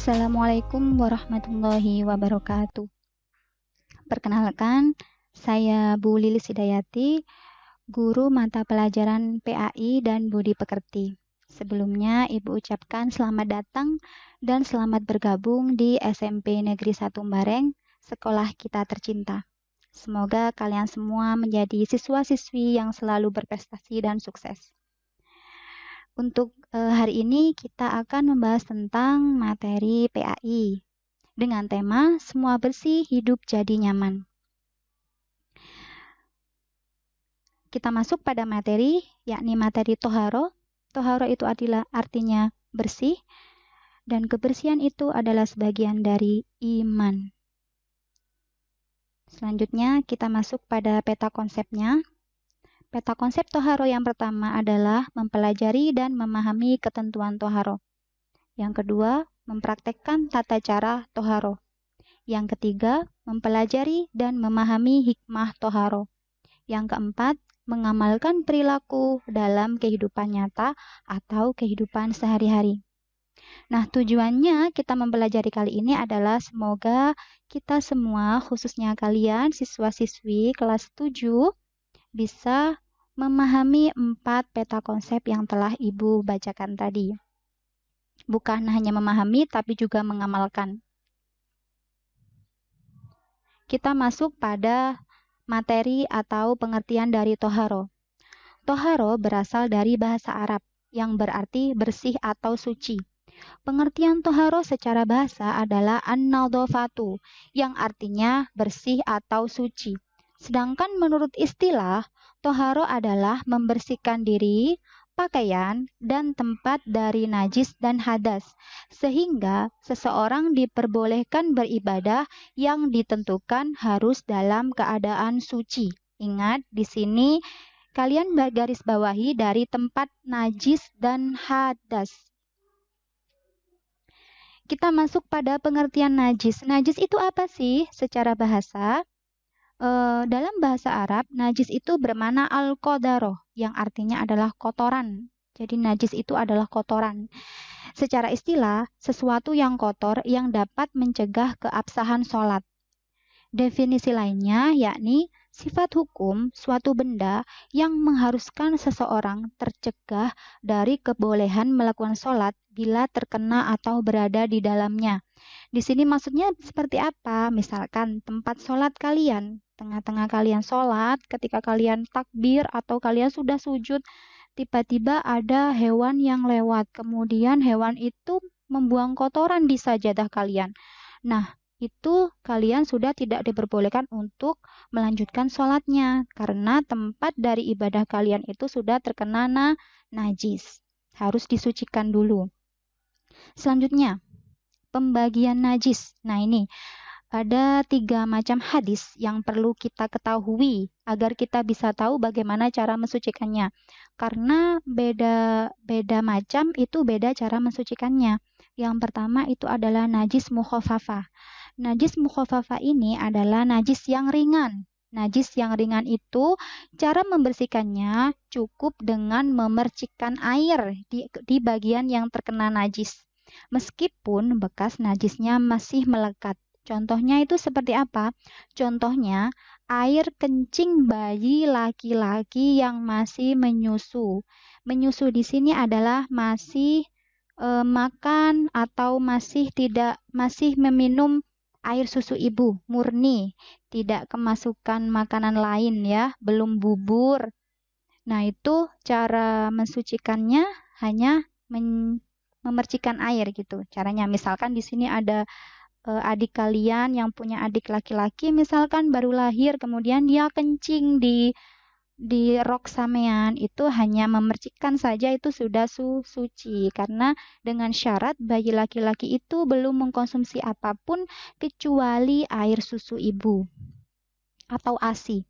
Assalamualaikum warahmatullahi wabarakatuh. Perkenalkan, saya Bu Lilis Hidayati, guru mata pelajaran PAI dan Budi Pekerti. Sebelumnya, Ibu ucapkan selamat datang dan selamat bergabung di SMP Negeri 1 Bareng, sekolah kita tercinta. Semoga kalian semua menjadi siswa-siswi yang selalu berprestasi dan sukses. Untuk hari ini kita akan membahas tentang materi PAI dengan tema Semua Bersih Hidup Jadi Nyaman. Kita masuk pada materi, yakni materi toharo. Toharo itu adalah artinya bersih, dan kebersihan itu adalah sebagian dari iman. Selanjutnya kita masuk pada peta konsepnya. Peta konsep toharo yang pertama adalah mempelajari dan memahami ketentuan toharo. Yang kedua, mempraktekkan tata cara toharo. Yang ketiga, mempelajari dan memahami hikmah toharo. Yang keempat, mengamalkan perilaku dalam kehidupan nyata atau kehidupan sehari-hari. Nah, tujuannya kita mempelajari kali ini adalah semoga kita semua, khususnya kalian siswa-siswi kelas 7, bisa memahami 4 peta konsep yang telah Ibu bacakan tadi. Bukan hanya memahami, tapi juga mengamalkan. Kita masuk pada materi atau pengertian dari toharo. Toharo berasal dari bahasa Arab yang berarti bersih atau suci. Pengertian toharo secara bahasa adalah an-nadhafatu, yang artinya bersih atau suci. Sedangkan menurut istilah, toharo adalah membersihkan diri, pakaian, dan tempat dari najis dan hadas, sehingga seseorang diperbolehkan beribadah yang ditentukan harus dalam keadaan suci. Ingat, di sini kalian garis bawahi dari tempat najis dan hadas. Kita masuk pada pengertian najis. Najis itu apa sih secara bahasa? Dalam bahasa Arab, najis itu bermakna al-qadaroh, yang artinya adalah kotoran. Jadi najis itu adalah kotoran. Secara istilah, sesuatu yang kotor yang dapat mencegah keabsahan sholat. Definisi lainnya yakni sifat hukum suatu benda yang mengharuskan seseorang tercegah dari kebolehan melakukan sholat bila terkena atau berada di dalamnya. Di sini maksudnya seperti apa? Misalkan tempat sholat kalian, tengah-tengah kalian sholat, ketika kalian takbir atau kalian sudah sujud, tiba-tiba ada hewan yang lewat, kemudian hewan itu membuang kotoran di sajadah kalian. Nah, itu kalian sudah tidak diperbolehkan untuk melanjutkan sholatnya, karena tempat dari ibadah kalian itu sudah terkena najis. Harus disucikan dulu. Selanjutnya, pembagian najis. Nah, ini ada 3 macam hadis yang perlu kita ketahui agar kita bisa tahu bagaimana cara mensucikannya. Karena beda macam itu beda cara mensucikannya. Yang pertama itu adalah najis mukhafafah. Najis mukhafafah ini adalah najis yang ringan. Najis yang ringan itu cara membersihkannya cukup dengan memercikkan air di bagian yang terkena najis. Meskipun bekas najisnya masih melekat. Contohnya itu seperti apa? Contohnya, air kencing bayi laki-laki yang masih menyusu. Menyusu di sini adalah masih makan atau masih meminum air susu ibu murni, tidak kemasukan makanan lain ya, belum bubur. Nah, itu cara mensucikannya hanya memercikan air gitu. Caranya misalkan di sini ada adik kalian yang punya adik laki-laki misalkan baru lahir, kemudian dia kencing di rok sampean, itu hanya memercikkan saja itu sudah suci, karena dengan syarat bayi laki-laki itu belum mengkonsumsi apapun kecuali air susu ibu atau ASI.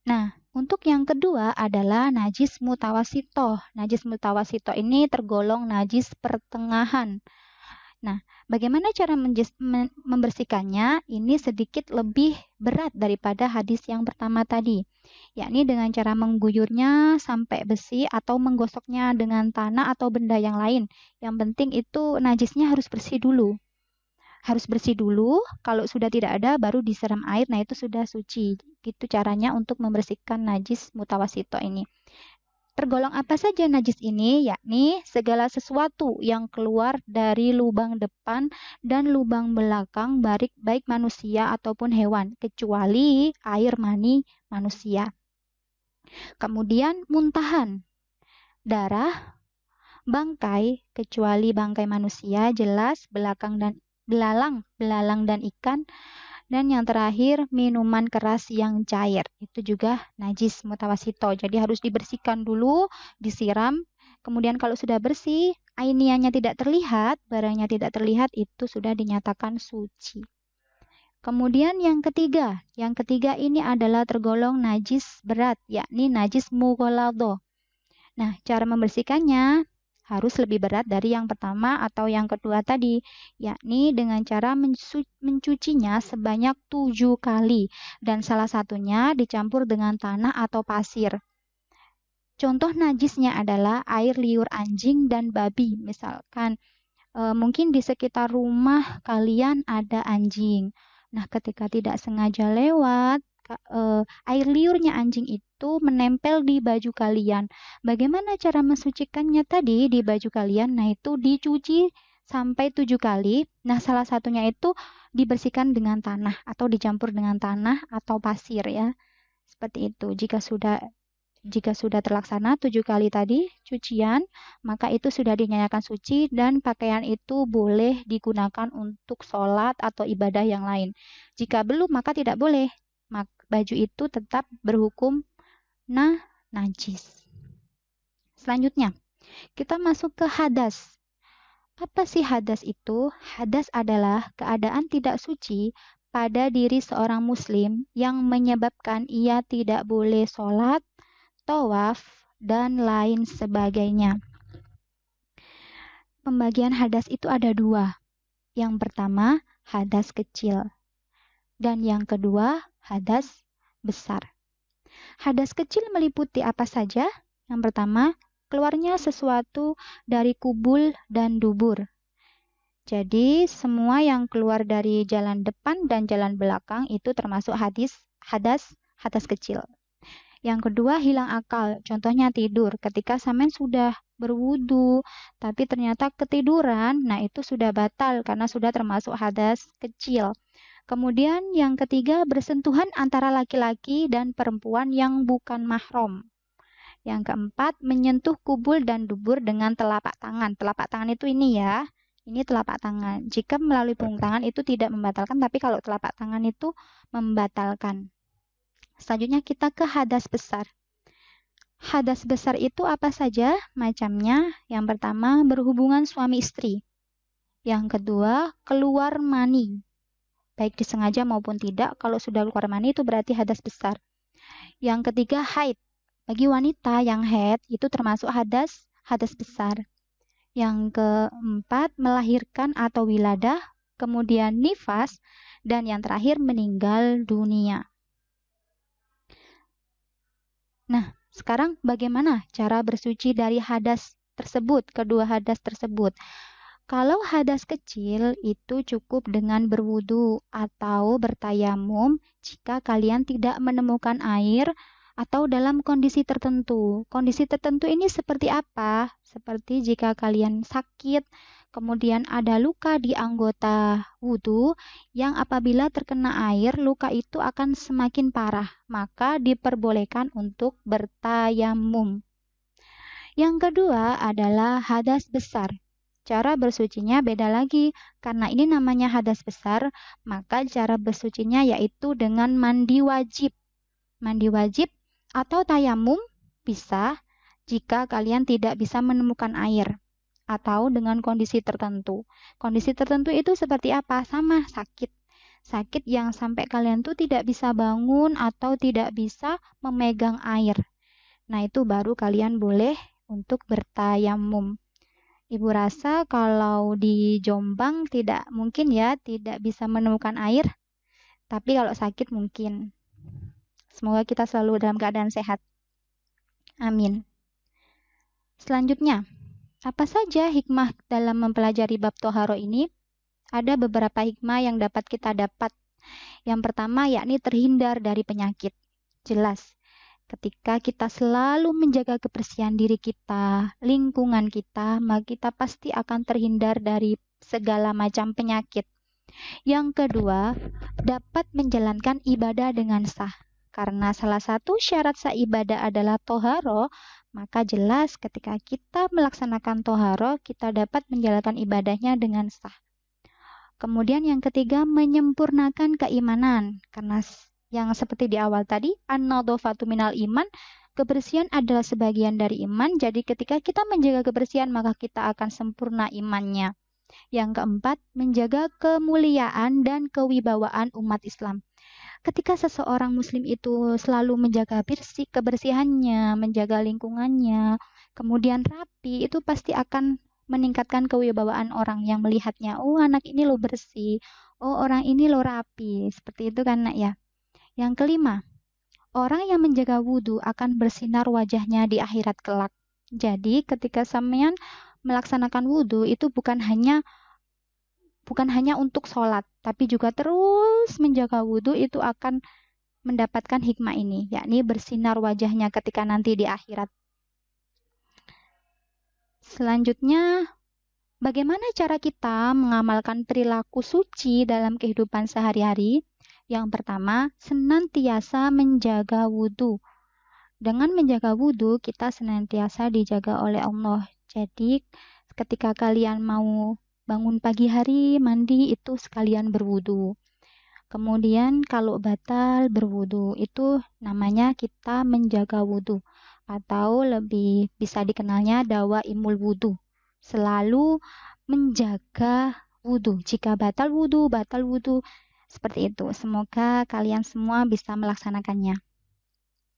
Nah, untuk yang kedua adalah najis mutawasitoh. Najis mutawasitoh ini tergolong najis pertengahan. Nah, bagaimana cara membersihkannya? Ini sedikit lebih berat daripada hadis yang pertama tadi, yakni dengan cara mengguyurnya sampai bersih atau menggosoknya dengan tanah atau benda yang lain. Yang penting itu najisnya harus bersih dulu. Harus bersih dulu, kalau sudah tidak ada baru disiram air, nah itu sudah suci. Gitu caranya untuk membersihkan najis mutawasito ini. Tergolong apa saja najis ini? Yakni segala sesuatu yang keluar dari lubang depan dan lubang belakang baik manusia ataupun hewan, kecuali air mani manusia. Kemudian muntahan, darah, bangkai, kecuali bangkai manusia, jelas, belalang dan ikan. Dan yang terakhir, minuman keras yang cair. Itu juga najis mutawasito. Jadi harus dibersihkan dulu, disiram. Kemudian kalau sudah bersih, ainiannya tidak terlihat, barangnya tidak terlihat, itu sudah dinyatakan suci. Kemudian yang ketiga ini adalah tergolong najis berat, yakni najis mughalladho. Nah, cara membersihkannya harus lebih berat dari yang pertama atau yang kedua tadi, yakni dengan cara mencucinya sebanyak 7 kali dan salah satunya dicampur dengan tanah atau pasir. Contoh najisnya adalah air liur anjing dan babi. Misalkan mungkin di sekitar rumah kalian ada anjing. Nah, ketika tidak sengaja lewat, air liurnya anjing itu menempel di baju kalian. Bagaimana cara mensucikannya tadi di baju kalian? Nah, itu dicuci sampai 7 kali. Nah, salah satunya itu dibersihkan dengan tanah atau dicampur dengan tanah atau pasir ya. Seperti itu. Jika sudah terlaksana 7 kali tadi cucian, maka itu sudah dinyatakan suci dan pakaian itu boleh digunakan untuk sholat atau ibadah yang lain. Jika belum, maka tidak boleh. Baju itu tetap berhukum najis. Selanjutnya, kita masuk ke hadas. Apa sih hadas itu? Hadas adalah keadaan tidak suci pada diri seorang muslim yang menyebabkan ia tidak boleh sholat, tawaf, dan lain sebagainya. Pembagian hadas itu ada 2. Yang pertama, hadas kecil. Dan yang kedua, hadas besar. Hadas kecil meliputi apa saja? Yang pertama, keluarnya sesuatu dari kubul dan dubur. Jadi, semua yang keluar dari jalan depan dan jalan belakang itu termasuk hadas kecil. Yang kedua, hilang akal. Contohnya tidur. Ketika sampean sudah berwudu, tapi ternyata ketiduran, nah itu sudah batal karena sudah termasuk hadas kecil. Kemudian yang ketiga, bersentuhan antara laki-laki dan perempuan yang bukan mahram. Yang keempat, menyentuh kubul dan dubur dengan telapak tangan. Telapak tangan itu ini ya. Ini telapak tangan. Jika melalui punggung tangan itu tidak membatalkan, tapi kalau telapak tangan itu membatalkan. Selanjutnya kita ke hadas besar. Hadas besar itu apa saja macamnya? Yang pertama, berhubungan suami istri. Yang kedua, keluar mani. Baik disengaja maupun tidak, kalau sudah keluar mani itu berarti hadas besar. Yang ketiga, haid. Bagi wanita yang haid itu termasuk hadas besar. Yang keempat, melahirkan atau wiladah, kemudian nifas, dan yang terakhir meninggal dunia. Nah, sekarang bagaimana cara bersuci dari hadas tersebut, kedua hadas tersebut? Kalau hadas kecil itu cukup dengan berwudu atau bertayamum jika kalian tidak menemukan air atau dalam kondisi tertentu. Kondisi tertentu ini seperti apa? Seperti jika kalian sakit, kemudian ada luka di anggota wudu yang apabila terkena air, luka itu akan semakin parah. Maka diperbolehkan untuk bertayamum. Yang kedua adalah hadas besar. Cara bersucinya beda lagi, karena ini namanya hadas besar, maka cara bersucinya yaitu dengan mandi wajib. Mandi wajib atau tayamum bisa jika kalian tidak bisa menemukan air atau dengan kondisi tertentu. Kondisi tertentu itu seperti apa? Sama, sakit. Sakit yang sampai kalian tuh tidak bisa bangun atau tidak bisa memegang air. Nah, itu baru kalian boleh untuk bertayamum. Ibu rasa kalau di Jombang tidak mungkin ya, tidak bisa menemukan air, tapi kalau sakit mungkin. Semoga kita selalu dalam keadaan sehat. Amin. Selanjutnya, apa saja hikmah dalam mempelajari bab toharo ini? Ada beberapa hikmah yang dapat kita dapat. Yang pertama yakni terhindar dari penyakit. Jelas, ketika kita selalu menjaga kebersihan diri kita, lingkungan kita, maka kita pasti akan terhindar dari segala macam penyakit. Yang kedua, dapat menjalankan ibadah dengan sah. Karena salah satu syarat sah ibadah adalah toharo, maka jelas ketika kita melaksanakan toharo, kita dapat menjalankan ibadahnya dengan sah. Kemudian yang ketiga, menyempurnakan keimanan. Karena yang seperti di awal tadi, an-nadhafatu minal iman, kebersihan adalah sebagian dari iman. Jadi ketika kita menjaga kebersihan, maka kita akan sempurna imannya. Yang keempat, menjaga kemuliaan dan kewibawaan umat Islam. Ketika seseorang muslim itu selalu menjaga kebersihannya, menjaga lingkungannya, kemudian rapi, itu pasti akan meningkatkan kewibawaan orang yang melihatnya. Oh, anak ini lo bersih. Oh, orang ini lo rapi. Seperti itu kan, Nak, ya. Yang kelima, orang yang menjaga wudhu akan bersinar wajahnya di akhirat kelak. Jadi, ketika sampean melaksanakan wudhu itu bukan hanya untuk sholat, tapi juga terus menjaga wudhu itu akan mendapatkan hikmah ini, yakni bersinar wajahnya ketika nanti di akhirat. Selanjutnya, bagaimana cara kita mengamalkan perilaku suci dalam kehidupan sehari-hari? Yang pertama, senantiasa menjaga wudhu. Dengan menjaga wudhu, kita senantiasa dijaga oleh Allah. Jadi, ketika kalian mau bangun pagi hari, mandi, itu sekalian berwudhu. Kemudian kalau batal berwudhu, itu namanya kita menjaga wudhu. Atau lebih bisa dikenalnya dawa imul wudhu. Selalu menjaga wudhu. Jika batal wudhu. Seperti itu. Semoga kalian semua bisa melaksanakannya.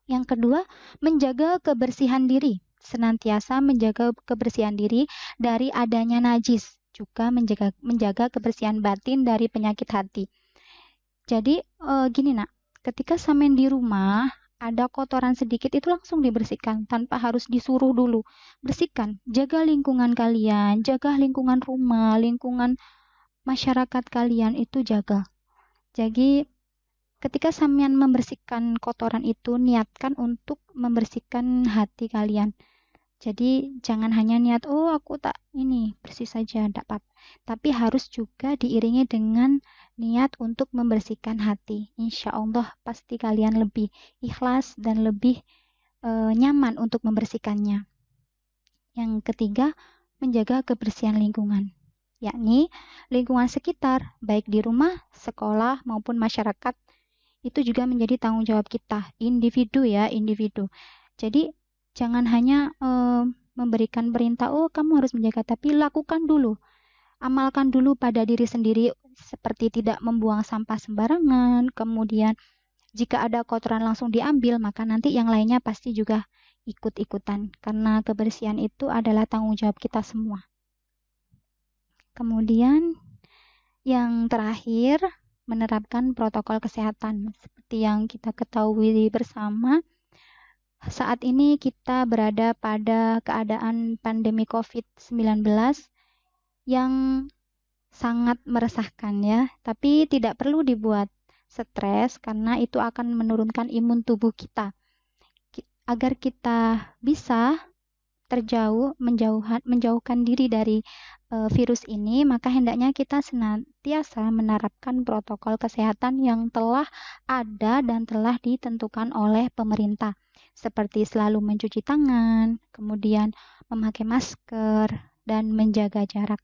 Yang kedua, menjaga kebersihan diri. Senantiasa menjaga kebersihan diri dari adanya najis. Juga menjaga kebersihan batin dari penyakit hati. Jadi gini nak, ketika sampean di rumah ada kotoran sedikit itu langsung dibersihkan tanpa harus disuruh dulu. Bersihkan, jaga lingkungan kalian, jaga lingkungan rumah, lingkungan masyarakat kalian itu jaga. Jadi ketika sampean membersihkan kotoran itu, niatkan untuk membersihkan hati kalian. Jadi jangan hanya niat, oh aku tak ini bersih saja, tidak apa-apa. Tapi harus juga diiringi dengan niat untuk membersihkan hati. Insya Allah pasti kalian lebih ikhlas dan lebih nyaman untuk membersihkannya. Yang ketiga, menjaga kebersihan lingkungan. Yakni lingkungan sekitar, baik di rumah, sekolah, maupun masyarakat, itu juga menjadi tanggung jawab kita, individu ya, individu. Jadi jangan hanya memberikan perintah, oh kamu harus menjaga, tapi lakukan dulu. Amalkan dulu pada diri sendiri, seperti tidak membuang sampah sembarangan, kemudian jika ada kotoran langsung diambil, maka nanti yang lainnya pasti juga ikut-ikutan, karena kebersihan itu adalah tanggung jawab kita semua. Kemudian yang terakhir, menerapkan protokol kesehatan. Seperti yang kita ketahui bersama, saat ini kita berada pada keadaan pandemi COVID-19 yang sangat meresahkan ya, tapi tidak perlu dibuat stres karena itu akan menurunkan imun tubuh kita. Agar kita bisa menjauhkan diri dari virus ini, maka hendaknya kita senantiasa menerapkan protokol kesehatan yang telah ada dan telah ditentukan oleh pemerintah, seperti selalu mencuci tangan, kemudian memakai masker, dan menjaga jarak.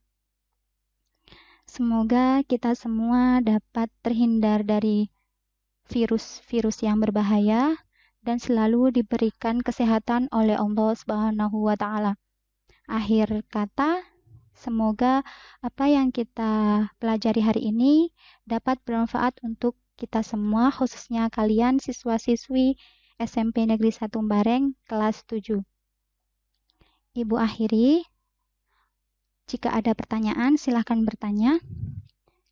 Semoga kita semua dapat terhindar dari virus-virus yang berbahaya dan selalu diberikan kesehatan oleh Allah Subhanahu wa Ta'ala. Akhir kata, semoga apa yang kita pelajari hari ini dapat bermanfaat untuk kita semua, khususnya kalian siswa-siswi SMP Negeri 1 Bareng kelas 7. Ibu akhiri, Jika ada pertanyaan, silahkan bertanya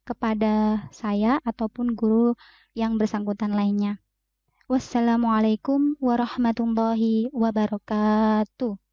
kepada saya ataupun guru yang bersangkutan lainnya. Wassalamualaikum warahmatullahi wabarakatuh.